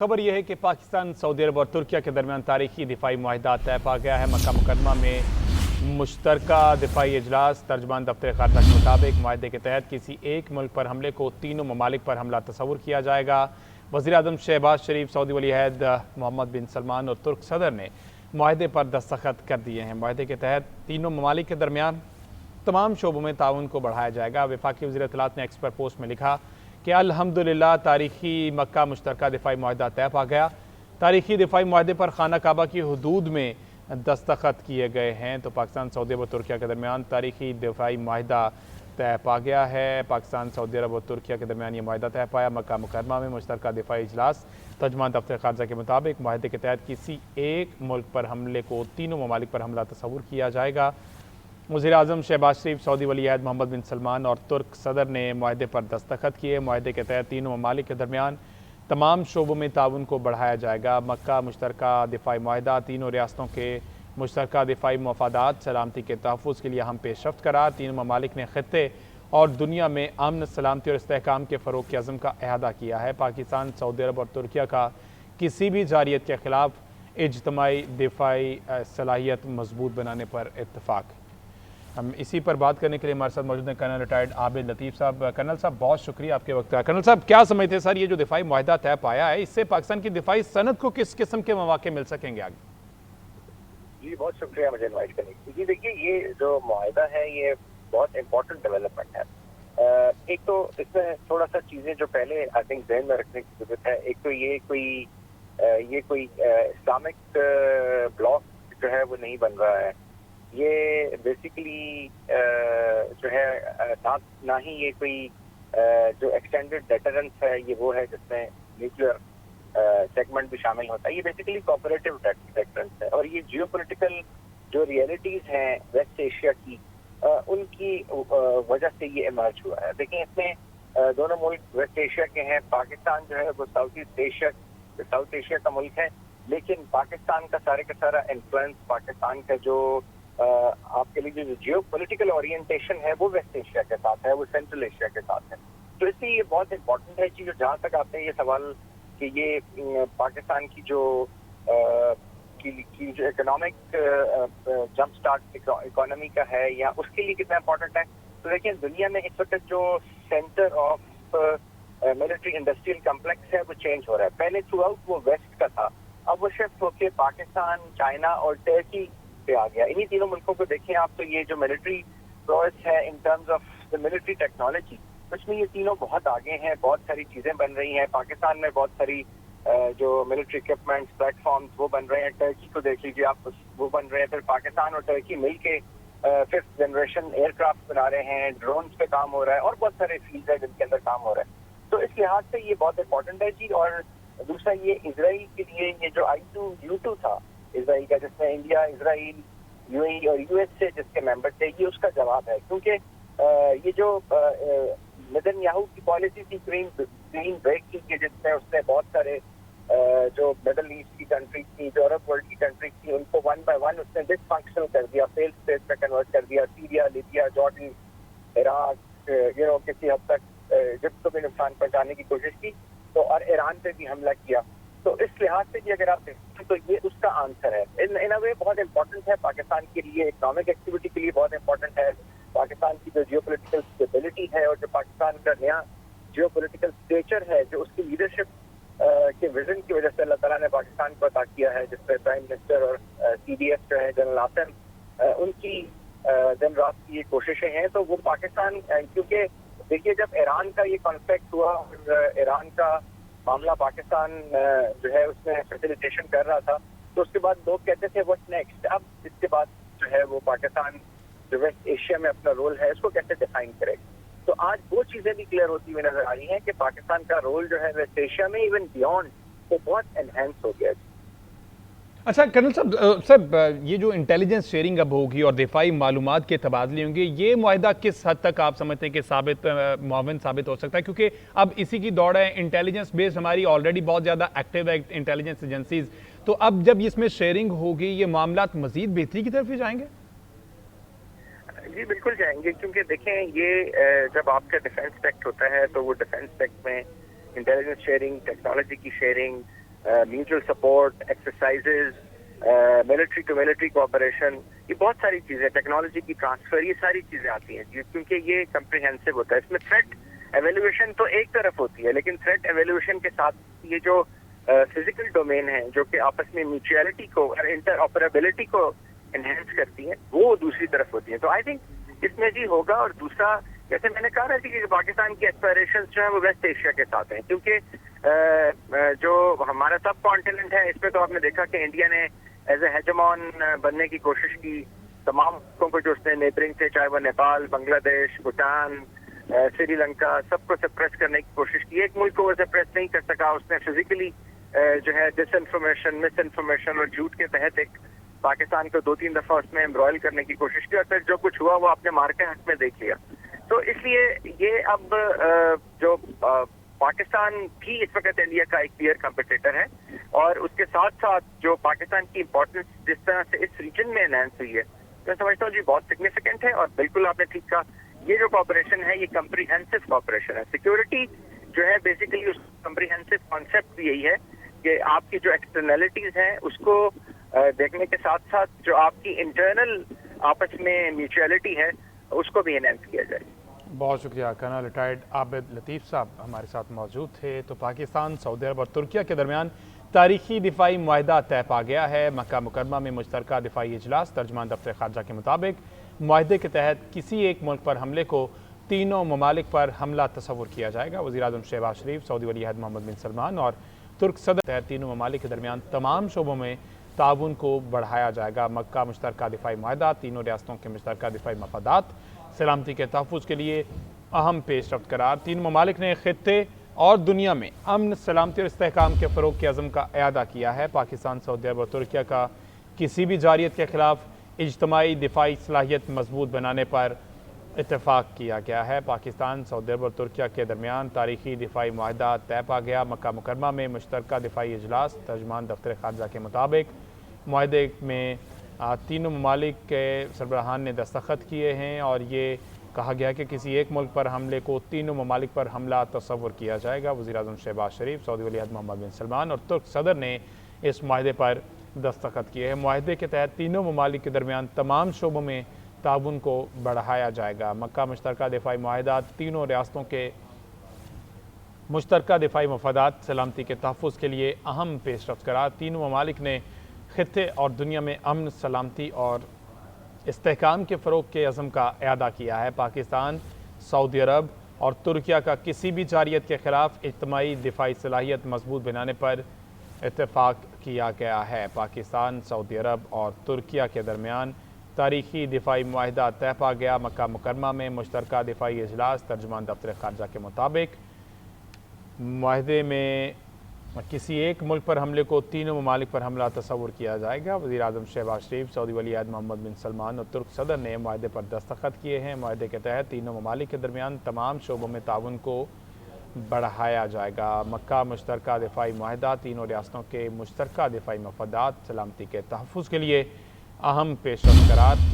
खबर यह है कि पाकिस्तान, सऊदी अरब और तुर्किया के दरमियान तारीखी दिफाई मुआहदा तय पा गया है। मक्का मुकरमा में मुश्तरका दिफाई इजलास। तर्जमान दफ्तर खारजा के मुताबिक मुआहदे के तहत किसी एक मुल्क पर हमले को तीनों ममालिक पर हमला तस्वुर किया जाएगा। वज़ीर आज़म शहबाज शरीफ, सऊदी वली अहद मोहम्मद बिन सलमान और तुर्क सदर ने मुआहदे पर दस्तखत कर दिए हैं। मुआहदे के तहत तीनों ममालिक के दरमियान तमाम शोबों में ताउन को बढ़ाया जाएगा। वफाकी वज़ीर इत्तलात ने एक्स पर पोस्ट में लिखा कि अल्हम्दुलिल्लाह तारीखी मक्का मुश्तरका दिफाई मुआहदा तय पा गया। तारीखी दिफाई मुआहदे पर खाना काबा की हदूद में दस्तखत किए गए हैं। तो पाकिस्तान, सऊदी अरब और तुर्किया के दरमियान तारीखी दिफाई मुआहदा तय पा गया है। पाकिस्तान, सऊदी अरब और तुर्किया के दरमियान ये मुआहदा तय पाया। मक्का मुकरमा में मुश्तरका दिफाई इजलास। तर्जमान दफ्तर खारजा के मुताबिक मुआहदे के तहत किसी एक मुल्क पर हमले को तीनों ममालिक पर हमला तस्वुर किया जाएगा। वज़ीर आज़म शहबाज शरीफ, सऊदी वली अहद मोहम्मद बिन सलमान और तुर्क सदर ने मुआहदे पर दस्तखत किए। मुआहदे के तहत तीनों ममालिक के दरमियान तमाम शोबों में ताउन को बढ़ाया जाएगा। मक्का मुश्तरका दिफाई मुआहदा तीनों रियासतों के मुश्तरका दिफाई मफादात, सलामती के तहफ़्फ़ुज़ के लिए अहम पेशरफ्त करार। तीनों ममालिक ने ख़ित्ते और दुनिया में अमन, सलामती और इस्तेहकाम के फ़रोग़ के अज़्म का अहाता किया है। पाकिस्तान, सऊदी अरब और तुर्किया का किसी भी जारियत के ख़िलाफ़ इज्तिमाई दिफाई सलाहियत मजबूत बनाने पर इत्तफ़ाक़। हम इसी पर बात करने के लिए हमारे साथ मौजूद हैं कर्नल रिटायर्ड आबिद लतीफ़ साहब। कर्नल साहब, बहुत शुक्रिया आपके वक्त का। कर्नल साहब, क्या समझते हैं सर, ये जो दिफाई मुआहदा तय पाया है, इससे पाकिस्तान की दिफाई सनत को किस किस्म के मौके मिल सकेंगे आगे? जी, बहुत शुक्रिया मुझे इनवाइट करने के लिए। जी देखिए, ये जो मुआहदा है ये बहुत इम्पोर्टेंट डेवलपमेंट है। एक तो इसमें थोड़ा सा चीज़ें जो पहले आई थिंक ध्यान में रखने की जरूरत है। एक तो ये कोई इस्लामिक ब्लॉक जो है वो नहीं बन रहा है। ये बेसिकली जो है ना ही ये कोई जो एक्सटेंडेड डेटरेंस है ये वो है जिसमें न्यूक्लियर सेगमेंट भी शामिल होता है। ये बेसिकली कोऑपरेटिव डेटरेंस है। और ये जियोपॉलिटिकल जो रियलिटीज़ हैं वेस्ट एशिया की उनकी वजह से ये इमर्ज हुआ है। देखिए, इसमें दोनों मुल्क वेस्ट एशिया के हैं। पाकिस्तान जो है वो साउथ एशिया का मुल्क है, लेकिन पाकिस्तान का सारे का सारा इन्फ्लुएंस, पाकिस्तान का जो आपके लिए जो जियो पोलिटिकल ओरिएंटेशन है वो वेस्ट एशिया के साथ है, वो सेंट्रल एशिया के साथ है। तो इसलिए ये बहुत इंपॉर्टेंट है चीज़। जहाँ तक आपने ये सवाल कि ये पाकिस्तान की जो इकोनॉमिक जंप स्टार्ट इकोनॉमी का है या उसके लिए कितना इंपॉर्टेंट है। तो देखिए, दुनिया में इस वक्त जो centre of military industrial complex है वो चेंज हो रहा है। पहले थ्रू आउट वो वेस्ट का था, अब वो शिफ्ट होकर पाकिस्तान, चाइना और टर्की पे आ गया। इन्हीं तीनों मुल्कों को देखें आप, तो ये जो मिलिट्री प्रोग्रेस है in terms of the military technology, उसमें ये तीनों बहुत आगे हैं। बहुत सारी चीज़ें बन रही हैं। पाकिस्तान में बहुत सारी जो मिलिट्री इक्विपमेंट्स, प्लेटफॉर्म्स वो बन रहे हैं। टर्की को देख लीजिए आप, वो बन रहे हैं। फिर पाकिस्तान और टर्की मिल के 5th जनरेशन एयरक्राफ्ट बना रहे हैं। ड्रोन्स पे काम हो रहा है और बहुत सारे फील्ड है जिनके अंदर काम हो रहा है। तो इस लिहाज से ये बहुत इंपॉर्टेंट है जी। और दूसरा, ये इसराइल के लिए ये जो I2U2 था इसराइल का, जिसमें इंडिया, इसराइल, यूएई और यूएसए जिसके मेंबर थे, ये उसका जवाब है। क्योंकि ये जो नेतन्याहू की पॉलिसी थी ग्रीन ब्रेक की, जिसमें उसने बहुत सारे जो मिडल ईस्ट की कंट्रीज थी, जो अरब वर्ल्ड की कंट्रीज थी, उनको वन बाय वन उसने डिसफंक्शनल कर दिया, फेल स्टेट में कन्वर्ट कर दिया। सीरिया, लीबिया, जॉर्डन, इराक, किसी हद तक इजिप्ट को भी नुकसान पहुंचाने की कोशिश की, तो और ईरान पे भी हमला किया। तो इस लिहाज से भी अगर आप देखें तो ये उसका आंसर है। इन अ वे बहुत इंपॉर्टेंट है पाकिस्तान के लिए, इकोनॉमिक एक्टिविटी के लिए बहुत इंपॉर्टेंट है। पाकिस्तान की जो जियोपॉलिटिकल स्टेबिलिटी है और जो पाकिस्तान का नया जियोपॉलिटिकल स्टेचर है, जो उसकी लीडरशिप के विजन की वजह से अल्लाह ताला ने पाकिस्तान को अता किया है, जिसपे प्राइम मिनिस्टर और CDS जो है जनरल आसिम, उनकी दिन रात की ये कोशिशें हैं। तो वो पाकिस्तान, क्योंकि देखिए, जब ईरान का ये कॉन्फ्लिक्ट हुआ और ईरान का मामला पाकिस्तान जो है उसमें फैसिलिटेशन कर रहा था, तो उसके बाद लोग कहते थे व्हाट नेक्स्ट। अब इसके बाद जो है वो पाकिस्तान जो वेस्ट एशिया में अपना रोल है उसको कैसे डिफाइन करेगा। तो आज वो चीज़ें भी क्लियर होती हुई नजर आ रही हैं कि पाकिस्तान का रोल जो है वेस्ट एशिया में, इवन बियॉन्ड, वो बहुत एनहेंस हो गया है। अच्छा कर्नल साहब, ये जो इंटेलिजेंस शेयरिंग अब होगी और दिफाई मालूमात के तबादले होंगे, ये मुआहदा किस हद तक आप समझते हैं कि मुआवन साबित हो सकता है? क्योंकि अब इसी की दौड़ है। इंटेलिजेंस बेस हमारी ऑलरेडी बहुत ज़्यादा एक्टिव है, इंटेलिजेंस एजेंसीज। तो अब जब इसमें शेयरिंग होगी, ये मामलात मजीद बेहतरी की तरफ ही जाएंगे? जी बिल्कुल जाएंगे, क्योंकि देखें, ये जब आपका डिफेंस पैक्ट होता है तो वो डिफेंस पैक्ट में इंटेलिजेंस शेयरिंग, टेक्नोलॉजी की sharing, mutual support exercises, military to military cooperation, یہ بہت ساری چیزیں, ٹیکنالوجی کی ٹرانسفر, یہ ساری چیزیں آتی ہیں کیونکہ یہ کمپریہنسو ہوتا ہے. اس میں تھریٹ ایویلویشن تو ایک طرف ہوتی ہے, لیکن تھریٹ ایویلویشن کے ساتھ یہ جو فزیکل ڈومین ہے جو کہ آپس میں میوچویلٹی کو اور انٹر آپریبلٹی کو انہینس کرتی ہیں, وہ دوسری طرف ہوتی ہیں. تو آئی تھنک اس میں جی ہوگا. اور دوسرا, جیسے میں نے کہا رہا تھی کہ پاکستان کی ایسپائریشنز جو ہیں وہ ویسٹ ایشیا کے ساتھ ہیں, کیونکہ جو ہمارا سب کانٹیننٹ ہے اس پہ تو آپ نے دیکھا کہ انڈیا نے ایز اے ہیجمون بننے کی کوشش کی. تمام ملکوں کو جو اس نے نیبرنگ تھے, چاہے وہ نیپال, بنگلہ دیش, بھوٹان, سری لنکا, سب کو سپریس کرنے کی کوشش کی. ایک ملک کو وہ سپریس نہیں کر سکا. اس نے فزیکلی جو ہے ڈس انفارمیشن, مس انفارمیشن اور جھوٹ کے تحت ایک پاکستان کو 2-3 دفعہ اس میں امبرائل کرنے کی کوشش کی, اور پھر جو کچھ ہوا وہ آپ نے مار کے حق میں دیکھ لیا. تو اس لیے یہ اب جو پاکستان بھی اس وقت انڈیا کا ایک کلیئر کمپٹیٹر ہے, اور اس کے ساتھ ساتھ جو پاکستان کی امپورٹنس جس طرح سے اس ریجن میں انہینس ہوئی ہے, میں سمجھتا ہوں جی بہت سگنیفیکینٹ ہے. اور بالکل آپ نے ٹھیک کہا, یہ جو کوآپریشن ہے یہ کمپریہنسو کوآپریشن ہے. سیکورٹی جو ہے بیسیکلی اس کمپریہنسو کانسیپٹ بھی یہی ہے کہ آپ کی جو ایکسٹرنلٹیز ہیں اس کو دیکھنے کے ساتھ ساتھ جو آپ کی انٹرنل آپس میں میوچویلٹی ہے اس کو بھی انہینس کیا جائے. بہت شکریہ. کرنل ریٹائرڈ عابد لطیف صاحب ہمارے ساتھ موجود تھے. تو پاکستان, سعودی عرب اور ترکیہ کے درمیان تاریخی دفاعی معاہدہ طے پا گیا ہے. مکہ مکرمہ میں مشترکہ دفاعی اجلاس. ترجمان دفتر خارجہ کے مطابق معاہدے کے تحت کسی ایک ملک پر حملے کو تینوں ممالک پر حملہ تصور کیا جائے گا. وزیر اعظم شہباز شریف, سعودی ولی عہد محمد بن سلمان اور ترک صدر تحت تینوں ممالک کے درمیان تمام شعبوں میں تعاون کو بڑھایا جائے گا. مکہ مشترکہ دفاعی معاہدہ تینوں ریاستوں کے مشترکہ دفاعی مفادات, سلامتی کے تحفظ کے لیے اہم پیش رفت قرار. تین ممالک نے خطے اور دنیا میں امن, سلامتی اور استحکام کے فروغ کے عزم کا اعادہ کیا ہے. پاکستان, سعودی عرب اور ترکیہ کا کسی بھی جارحیت کے خلاف اجتماعی دفاعی صلاحیت مضبوط بنانے پر اتفاق کیا گیا ہے. پاکستان, سعودی عرب اور ترکیہ کے درمیان تاریخی دفاعی معاہدہ طے پا گیا. مکہ مکرمہ میں مشترکہ دفاعی اجلاس. ترجمان دفتر خارجہ کے مطابق معاہدے میں تینوں ممالک کے سربراہان نے دستخط کیے ہیں, اور یہ کہا گیا کہ کسی ایک ملک پر حملے کو تینوں ممالک پر حملہ تصور کیا جائے گا. وزیر اعظم شہباز شریف, سعودی ولی عہد محمد بن سلمان اور ترک صدر نے اس معاہدے پر دستخط کیے ہیں. معاہدے کے تحت تینوں ممالک کے درمیان تمام شعبوں میں تعاون کو بڑھایا جائے گا. مکہ مشترکہ دفاعی معاہدہ تینوں ریاستوں کے مشترکہ دفاعی مفادات, سلامتی کے تحفظ کے لیے اہم پیش رفت قرار. تینوں ممالک نے خطے اور دنیا میں امن, سلامتی اور استحکام کے فروغ کے عزم کا اعادہ کیا ہے. پاکستان, سعودی عرب اور ترکیہ کا کسی بھی جارحیت کے خلاف اجتماعی دفاعی صلاحیت مضبوط بنانے پر اتفاق کیا گیا ہے. پاکستان, سعودی عرب اور ترکیہ کے درمیان تاریخی دفاعی معاہدہ طے پا گیا. مکہ مکرمہ میں مشترکہ دفاعی اجلاس. ترجمان دفتر خارجہ کے مطابق معاہدے میں کسی ایک ملک پر حملے کو تینوں ممالک پر حملہ تصور کیا جائے گا. وزیر اعظم شہباز شریف, سعودی ولی عہد محمد بن سلمان اور ترک صدر نے معاہدے پر دستخط کیے ہیں. معاہدے کے تحت تینوں ممالک کے درمیان تمام شعبوں میں تعاون کو بڑھایا جائے گا. مکہ مشترکہ دفاعی معاہدہ تینوں ریاستوں کے مشترکہ دفاعی مفادات, سلامتی کے تحفظ کے لیے اہم پیش رفت قرار.